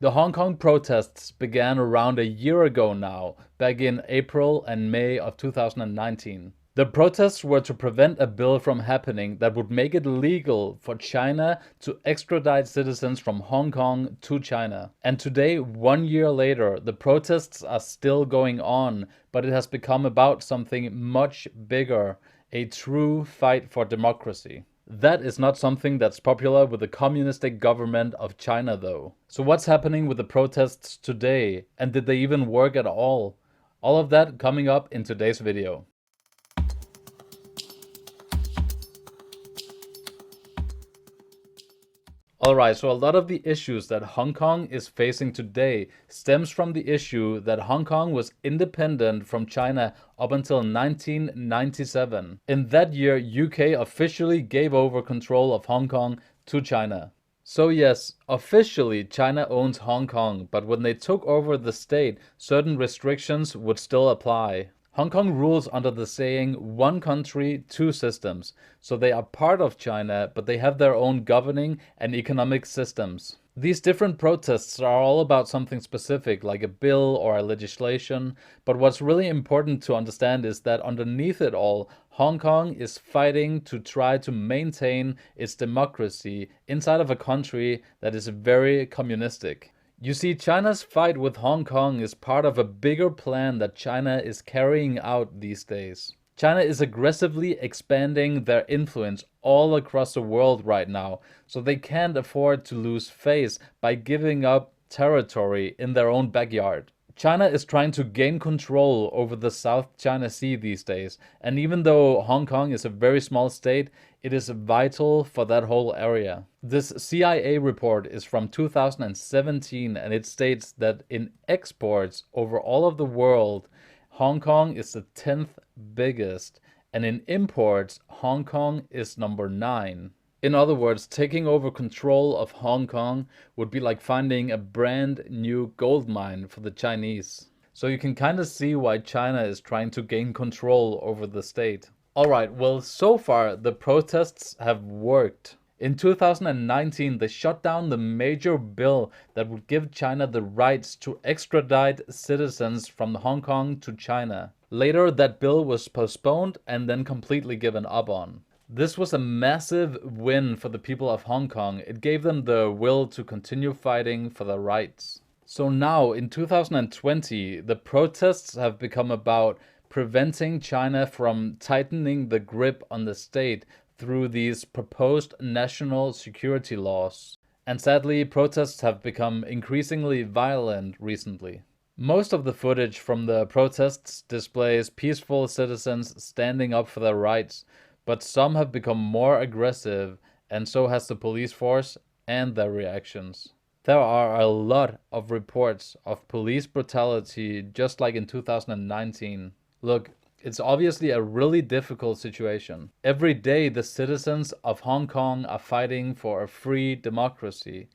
The Hong Kong protests began around a year ago now, back in April and May of 2019. The protests were to prevent a bill from happening that would make it legal for China to extradite citizens from Hong Kong to China. And today, 1 year later, the protests are still going on, but it has become about something much bigger, a true fight for democracy. That is not something that's popular with the communistic government of China, though. So what's happening with the protests today? And did they even work at all? All of that coming up in today's video. Alright, so a lot of the issues that Hong Kong is facing today stems from the issue that Hong Kong was independent from China up until 1997. In that year, UK officially gave over control of Hong Kong to China. So yes, officially China owns Hong Kong, but when they took over the state, certain restrictions would still apply. Hong Kong rules under the saying one country, two systems, so they are part of China, but they have their own governing and economic systems. These different protests are all about something specific, like a bill or a legislation, but what's really important to understand is that underneath it all, Hong Kong is fighting to try to maintain its democracy inside of a country that is very communistic. You see, China's fight with Hong Kong is part of a bigger plan that China is carrying out these days. China is aggressively expanding their influence all across the world right now, so they can't afford to lose face by giving up territory in their own backyard. China is trying to gain control over the South China Sea these days, and even though Hong Kong is a very small state, it is vital for that whole area. This CIA report is from 2017 and it states that in exports over all of the world, Hong Kong is the 10th biggest, and in imports, Hong Kong is number 9. In other words, taking over control of Hong Kong would be like finding a brand new gold mine for the Chinese. So you can kind of see why China is trying to gain control over the state. Alright, well, so far the protests have worked. In 2019, they shut down the major bill that would give China the rights to extradite citizens from Hong Kong to China. Later, that bill was postponed and then completely given up on. This was a massive win for the people of Hong Kong. It gave them the will to continue fighting for their rights. So now, in 2020, the protests have become about preventing China from tightening the grip on the state through these proposed national security laws. And sadly, protests have become increasingly violent recently. Most of the footage from the protests displays peaceful citizens standing up for their rights, but some have become more aggressive, and so has the police force and their reactions. There are a lot of reports of police brutality just like in 2019. Look, it's obviously a really difficult situation. Every day the citizens of Hong Kong are fighting for a free democracy,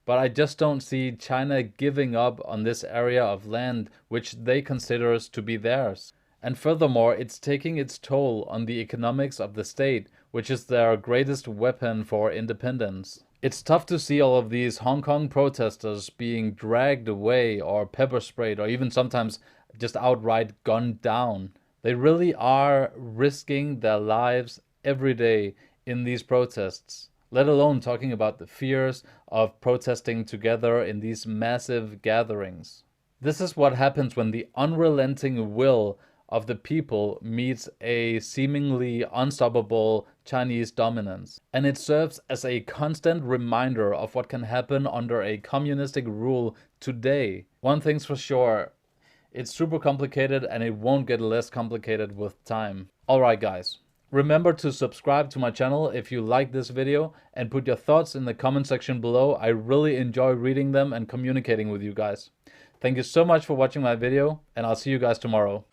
but I just don't see China giving up on this area of land which they consider to be theirs. And furthermore, it's taking its toll on the economics of the state, which is their greatest weapon for independence. It's tough to see all of these Hong Kong protesters being dragged away or pepper sprayed or even sometimes just outright gunned down. They really are risking their lives every day in these protests, let alone talking about the fears of protesting together in these massive gatherings. This is what happens when the unrelenting will of the people meets a seemingly unstoppable Chinese dominance. And it serves as a constant reminder of what can happen under a communistic rule today. One thing's for sure, it's super complicated and it won't get less complicated with time. Alright guys, remember to subscribe to my channel if you like this video and put your thoughts in the comment section below. I really enjoy reading them and communicating with you guys. Thank you so much for watching my video, and I'll see you guys tomorrow.